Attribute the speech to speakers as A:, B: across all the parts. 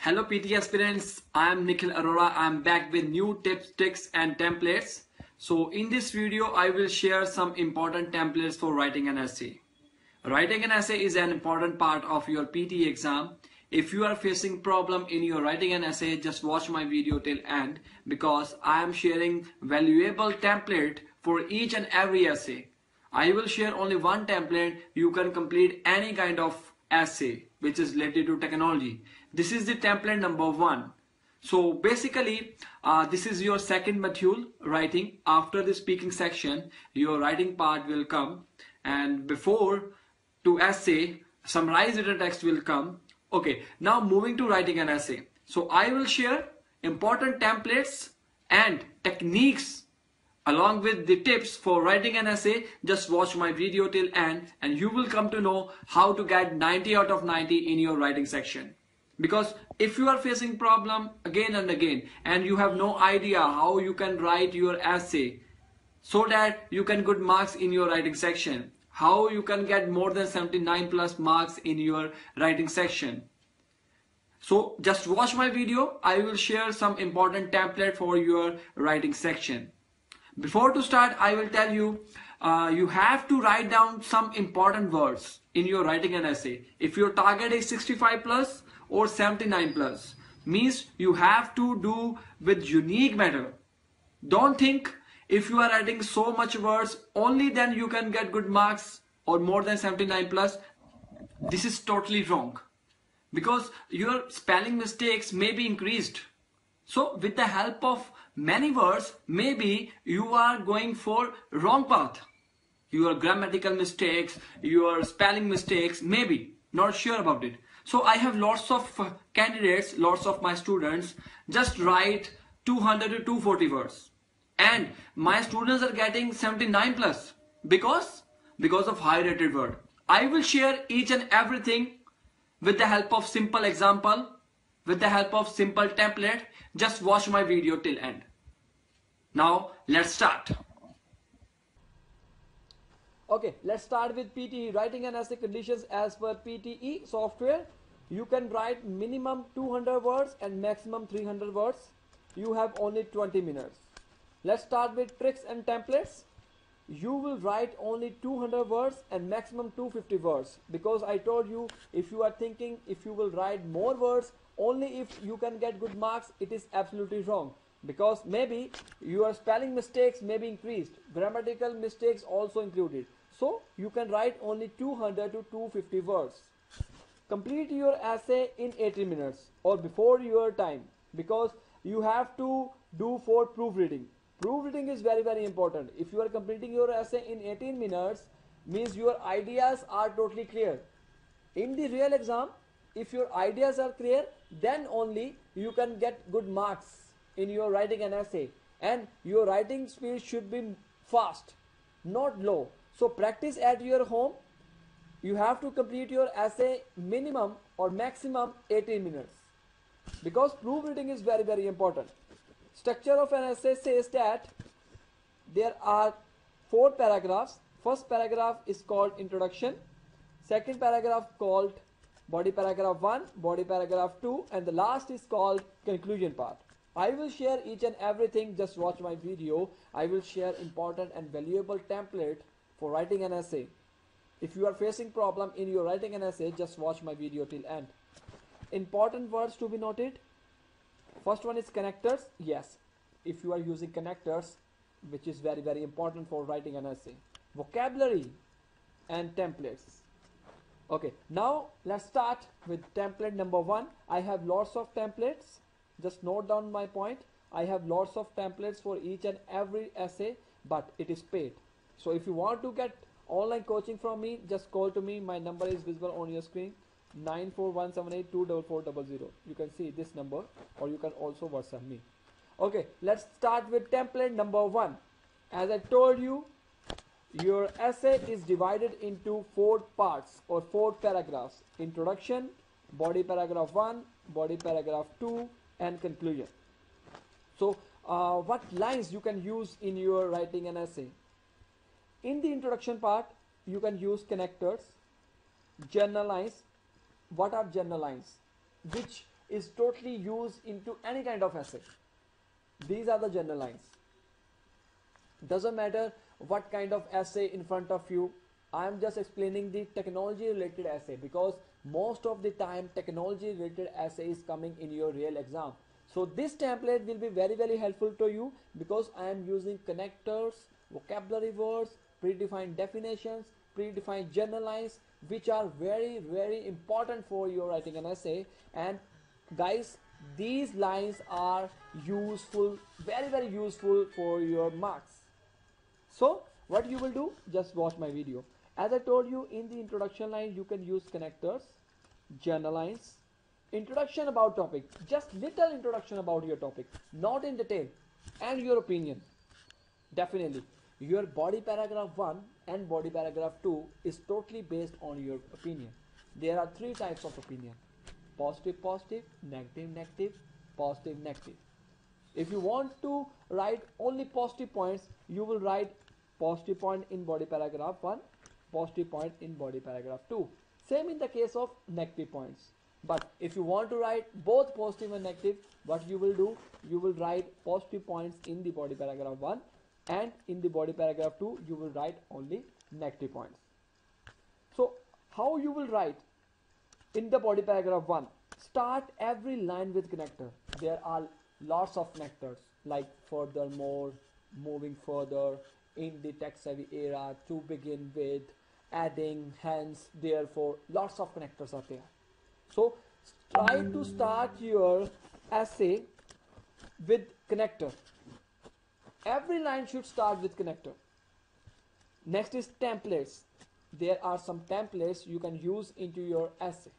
A: Hello PT aspirants, I am Nikhil Arora. I am back with new tips, tricks and templates. So in this video, I will share some important templates for writing an essay. Writing an essay is an important part of your PT exam. If you are facing problem in your writing an essay, just watch my video till end because I am sharing valuable template for each and every essay. I will share only one template. You can complete any kind of essay which is related to technology. This is the template number 1. So basically this is your second module, writing. After the speaking section your writing part will come, and before to essay summarized written text will come. Okay, now moving to writing an essay. So I will share important templates and techniques along with the tips for writing an essay. Just watch my video till end and you will come to know how to get 90 out of 90 in your writing section. Because if you are facing problem again and again and you have no idea how you can write your essay so that you can get marks in your writing section, how you can get more than 79 plus marks in your writing section. So just watch my video. I will share some important template for your writing section. Before to start, I will tell you, you have to write down some important words in your writing an essay. If your target is 65 plus or 79 plus, means you have to do with unique matter. Don't think if you are writing so much words, only then you can get good marks or more than 79 plus. This is totally wrong because your spelling mistakes may be increased. So with the help of many words, maybe you are going for wrong path. Your grammatical mistakes, your spelling mistakes, maybe, not sure about it. So I have lots of candidates, lots of my students just write 200 to 240 words. And my students are getting 79 plus because of high rated word. I will share each and everything with the help of simple example, with the help of simple template. Just watch my video till end. Now let's start. Okay, let's start with PTE, writing an essay conditions as per PTE software. You can write minimum 200 words and maximum 300 words. You have only 20 minutes. Let's start with tricks and templates. You will write only 200 words and maximum 250 words, because I told you, if you are thinking if you will write more words only if you can get good marks, it is absolutely wrong, because maybe your spelling mistakes may be increased, grammatical mistakes also included. So you can write only 200 to 250 words. Complete your essay in 80 minutes or before your time, because you have to do for proofreading. Proofreading is very important. If you are completing your essay in 18 minutes, means your ideas are totally clear. In the real exam, if your ideas are clear, then only you can get good marks in your writing an essay. And your writing speed should be fast, not low. So practice at your home. You have to complete your essay minimum or maximum 18 minutes, because proofreading is very important. Structure of an essay says that there are 4 paragraphs. First paragraph is called introduction, second paragraph called body paragraph 1, body paragraph 2, and the last is called conclusion part. I will share each and everything. Just watch my video. I will share important and valuable template for writing an essay. If you are facing problem in your writing an essay, just watch my video till end. Important words to be noted. First one is connectors. Yes, if you are using connectors, which is very important for writing an essay. Vocabulary and templates. Okay, now let's start with template number 1. I have lots of templates. Just note down my point. I have lots of templates for each and every essay, but it is paid. So if you want to get online coaching from me, just call to me. My number is visible on your screen, 9417824400. You can see this number, or you can also WhatsApp me. Okay, let's start with template number 1. As I told you, your essay is divided into 4 parts or 4 paragraphs: introduction, body paragraph 1, body paragraph 2, and conclusion. So what lines you can use in your writing an essay? In the introduction part, you can use connectors, general lines. What are general lines? Which is totally used into any kind of essay. These are the general lines. Doesn't matter what kind of essay in front of you. I am just explaining the technology related essay, because most of the time technology related essay is coming in your real exam. So this template will be very helpful to you, because I am using connectors, vocabulary words, predefined definitions, predefined general lines, which are very important for your writing an essay. And guys, these lines are useful, very useful for your marks. So what you will do, just watch my video. As I told you, in the introduction line you can use connectors, general lines, introduction about topic, just little introduction about your topic, not in detail, and your opinion. Definitely your body paragraph 1 and body paragraph 2 is totally based on your opinion. There are three types of opinion: positive, negative, positive. If you want to write only positive points, you will write positive point in body paragraph 1, positive point in body paragraph 2. Same in the case of negative points. But if you want to write both positive and negative, what you will do, you will write positive points in the body paragraph 1, and in the body paragraph 2 you will write only negative points. So how you will write in the body paragraph 1? Start every line with connector. There are lots of connectors, like furthermore, moving further, in the text heavy era, to begin with, adding, hence, therefore, lots of connectors are there. So try to start your essay with connector. Every line should start with connector. Next is templates. There are some templates you can use into your essay.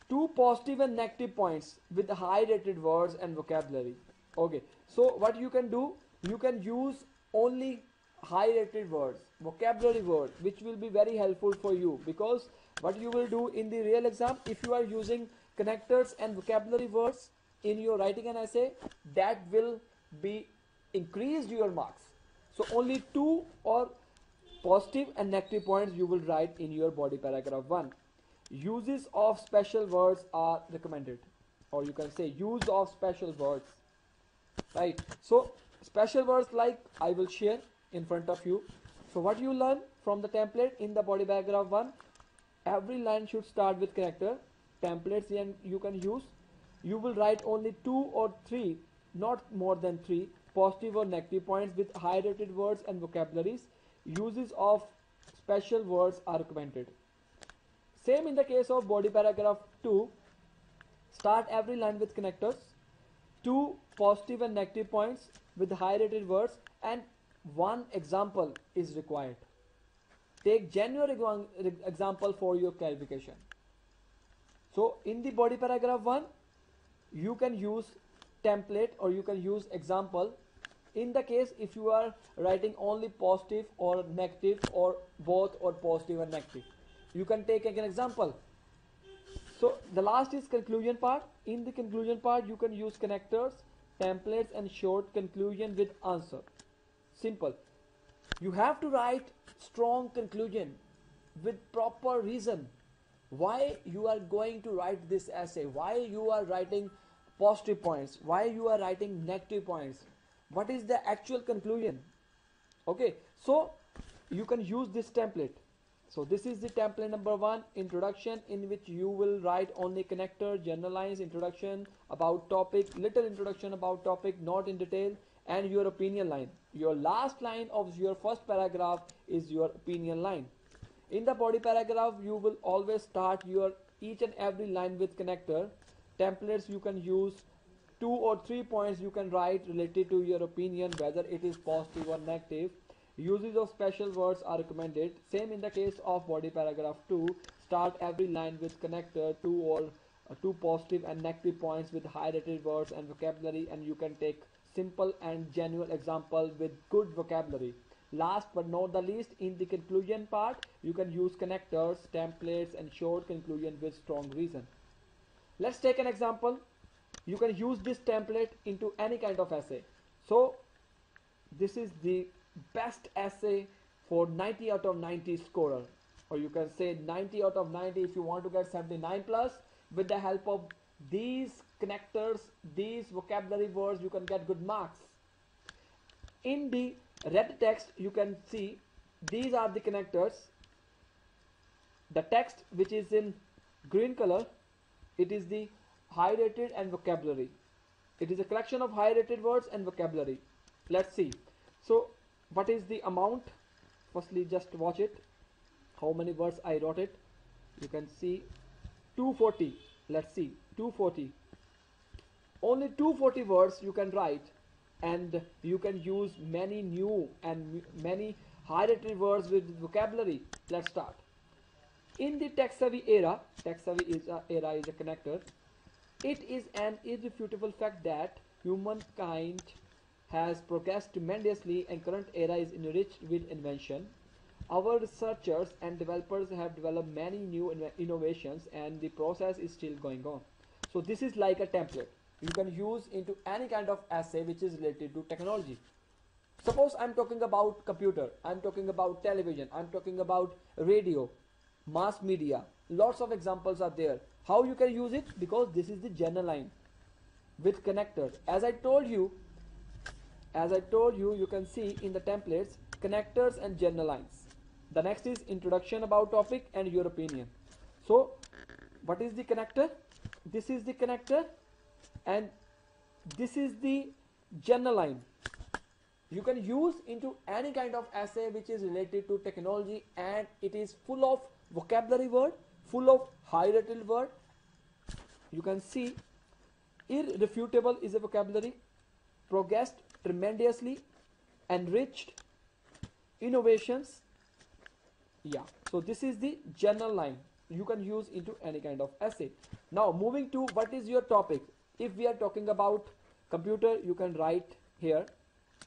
A: 2 positive and negative points with high rated words and vocabulary. Okay, so what you can do, you can use only high rated words, vocabulary words, which will be very helpful for you, because what you will do in the real exam, if you are using connectors and vocabulary words in your writing an essay, that will be increased your marks. So only 2 or positive and negative points you will write in your body paragraph 1. Uses of special words are recommended, or you can say use of special words, right? So special words, like I will share in front of you. So what you learn from the template in the body paragraph 1, every line should start with connector. Templates and you can use, you will write only 2 or 3, not more than 3, positive or negative points with high rated words and vocabularies. Uses of special words are recommended. Same in the case of body paragraph 2, start every line with connectors, 2 positive and negative points with high rated words, and 1 example is required. Take genuine example for your clarification. So in the body paragraph 1, you can use template or you can use example. In the case if you are writing only positive or negative, or both, or positive and negative, you can take an example. So the last is conclusion part. In the conclusion part you can use connectors, templates, and short conclusion with answer. Simple. You have to write strong conclusion with proper reason why you are going to write this essay, why you are writing positive points, why you are writing negative points, what is the actual conclusion. Okay, so you can use this template. So this is the template number 1, introduction, in which you will write only connector, general lines, introduction, about topic, little introduction about topic, not in detail, and your opinion line. Your last line of your first paragraph is your opinion line. In the body paragraph you will always start your each and every line with connector. Templates you can use 2 or 3 points you can write related to your opinion, whether it is positive or negative. Uses of special words are recommended. Same in the case of body paragraph 2, start every line with connector, 2 positive and negative points with high rated words and vocabulary, and you can take simple and genuine example with good vocabulary. Last but not the least, in the conclusion part you can use connectors, templates, and short conclusion with strong reason. Let's take an example. You can use this template into any kind of essay. So this is the best essay for 90 out of 90 scorer, or you can say 90 out of 90. If you want to get 79 plus, with the help of these connectors, these vocabulary words, you can get good marks. In the red text, you can see these are the connectors. The text which is in green color, it is the high rated and vocabulary. It is a collection of high rated words and vocabulary. Let's see. So what is the amount? Firstly, just watch it. How many words I wrote it? You can see 240. Let's see, 240. Only 240 words you can write, and you can use many new and many high rated words with vocabulary. Let's start. In the tech savvy era, era is a connector. It is an irrefutable fact that humankind has progressed tremendously and current era is enriched with invention. Our researchers and developers have developed many new innovations, and the process is still going on. So this is like a template you can use into any kind of essay which is related to technology. Suppose I'm talking about computer, I'm talking about television, I'm talking about radio, mass media. Lots of examples are there. How you can use it? Because this is the general line with connectors. As I told you, you can see in the templates connectors and general lines. The next is introduction about topic and your opinion. So what is the connector? This is the connector, and this is the general line. You can use into any kind of essay which is related to technology, and it is full of vocabulary word, full of high rated word. You can see irrefutable is a vocabulary, progressed tremendously, enriched, innovations. Yeah, so this is the general line you can use into any kind of essay. Now moving to what is your topic. If we are talking about computer, you can write here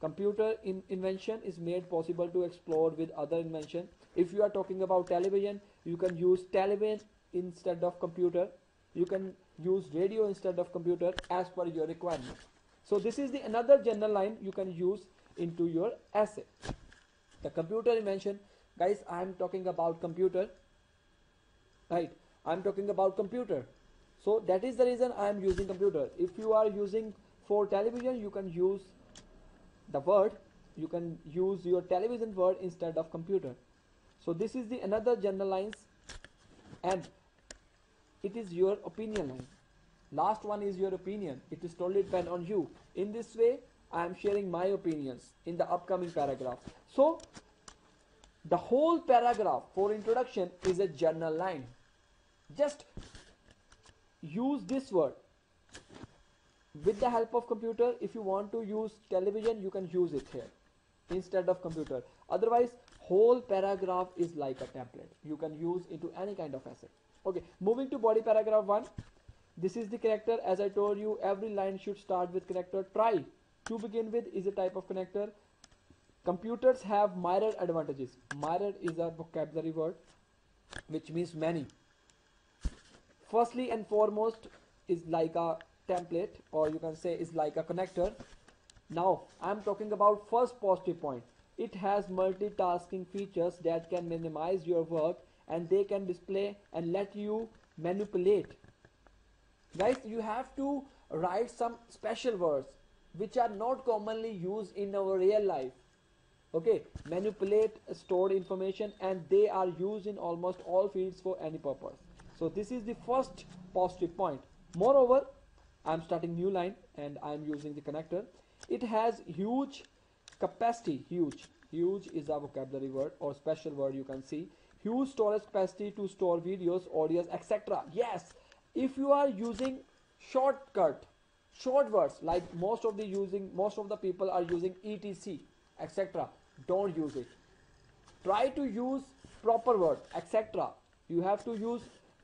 A: computer invention is made possible to explore with other invention. If you are talking about television, you can use television instead of computer. You can use radio instead of computer as per your requirement. So this is the another general line you can use into your essay. The computer invention, guys, I am talking about computer, right? I am talking about computer. So that is the reason I am using computer. If you are using for television, you can use the word, you can use your television word instead of computer. So this is the another general lines, and it is your opinion line. Last one is your opinion. It is totally depend on you. In this way, I am sharing my opinions in the upcoming paragraph. So the whole paragraph for introduction is a general line. Just use this word. With the help of computer, if you want to use television, you can use it here instead of computer. Otherwise, whole paragraph is like a template you can use into any kind of essay. Okay, moving to body paragraph 1. This is the connector. As I told you, every line should start with connector. Try to begin with is a type of connector. Computers have myriad advantages. Myriad is a vocabulary word which means many. Firstly and foremost is like a template, or you can say is like a connector. Now I'm talking about first positive point. It has multitasking features that can minimize your work, and they can display and let you manipulate. Guys, you have to write some special words which are not commonly used in our real life. Okay, manipulate stored information, and they are used in almost all fields for any purpose. So this is the first positive point. Moreover, I'm starting new line and I'm using the connector. It has huge capacity. Huge is a vocabulary word or special word, you can see. Huge storage capacity to store videos, audios, etc. Yes, if you are using short words, like most of the people are using etc, etc, don't use it. Try to use proper word, etc. You have to use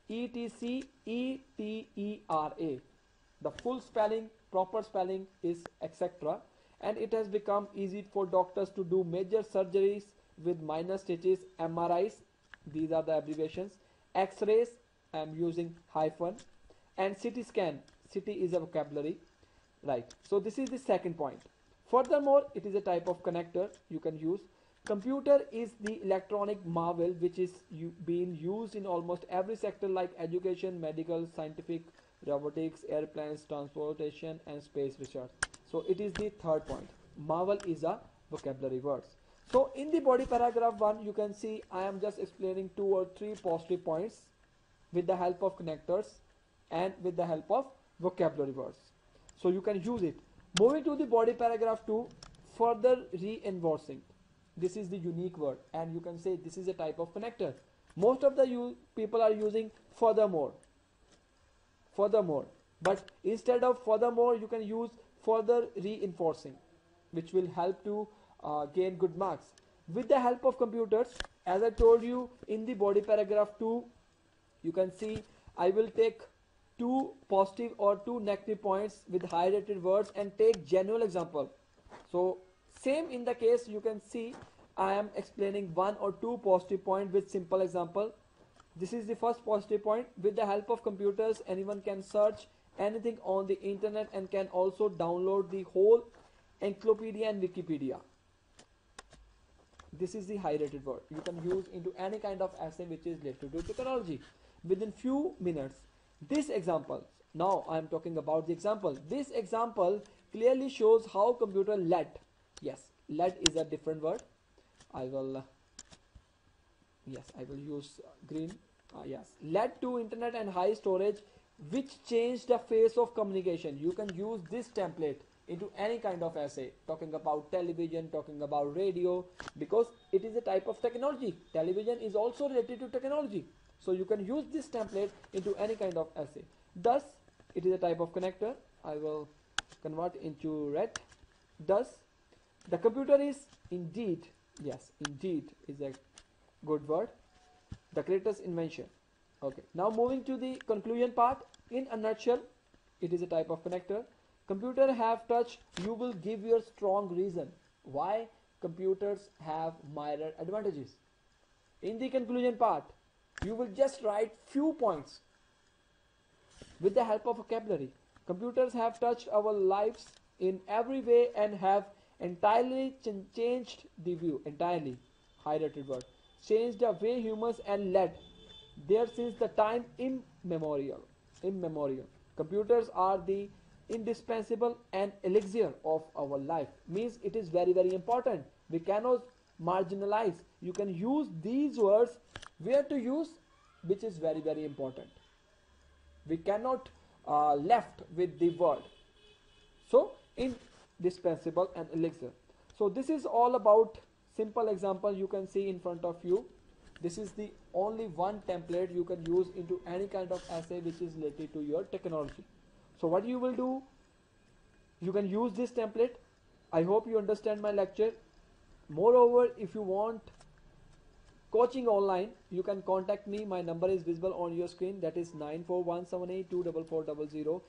A: etc, etera. The full spelling, proper spelling is etc. And it has become easy for doctors to do major surgeries with minor stitches. MRIs, these are the abbreviations. X-rays, I am using hyphen. And CT scan, CT is a vocabulary, right? So this is the second point. Furthermore, it is a type of connector you can use.
B: Computer is the electronic marvel which is being used in almost every sector like education, medical, scientific, robotics, airplanes, transportation and space research. So it is the third point. Marvel is a vocabulary words. So in the body paragraph 1 you can see I am just explaining 2 or 3 positive points with the help of connectors and with the help of vocabulary words. So you can use it. Moving to the body paragraph 2, further reinforcing. This is the unique word and you can say this is a type of connector. Most of the people are using furthermore, but instead of furthermore you can use further reinforcing, which will help to gain good marks. With the help of computers, as I told you in the body paragraph 2, you can see I will take 2 positive or 2 negative points with high rated words and take genuine example. So same in the case you can see I am explaining 1 or 2 positive point with simple example. This is the first positive point. With the help of computers anyone can search anything on the internet and can also download the whole encyclopedia and Wikipedia. This is the high rated word. You can use into any kind of essay which is related to technology within few minutes. This example, now I am talking about the example. This example clearly shows how computer led. Yes, led is a different word. I will use green. Yes, led to internet and high storage, which changed the face of communication. You can use this template into any kind of essay, talking about television, talking about radio, because it is a type of technology. Television is also related to technology. So you can use this template into any kind of essay. Thus, it is a type of connector. I will convert into red. Thus, the computer is indeed, yes, indeed is a good word, the greatest invention. Okay, now moving to the conclusion part. In a nutshell, it is a type of connector. Computer have touch. You will give your strong reason why computers have minor advantages. In the conclusion part, you will just write few points with the help of vocabulary. Computers have touched our lives in every way and have entirely changed the view, entirely, high rated word, changed the way humans and led there since the time immemorial. Computers are the indispensable and elixir of our life. Means it is very, very important. We cannot marginalize. You can use these words where to use, which is very, very important. We cannot left with the word. So indispensable and elixir. So this is all about simple example you can see in front of you. This is the only one template you can use into any kind of essay which is related to your technology. So what you will do, you can use this template. I hope you understand my lecture. Moreover, if you want coaching online, you can contact me. My number is visible on your screen. That is 9417824400.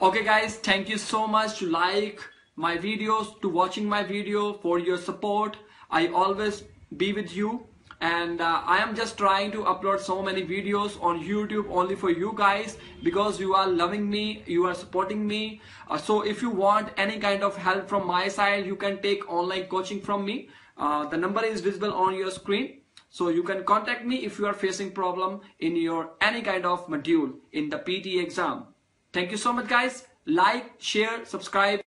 A: Okay guys, thank you so much to like my videos, to watching my video, for your support. I always be with you, and I am just trying to upload so many videos on YouTube only for you guys, because you are loving me, you are supporting me. So if you want any kind of help from my side, you can take online coaching from me. The number is visible on your screen. So you can contact me if you are facing problem in your any kind of module in the PT exam. Thank you so much guys. Like, share, subscribe.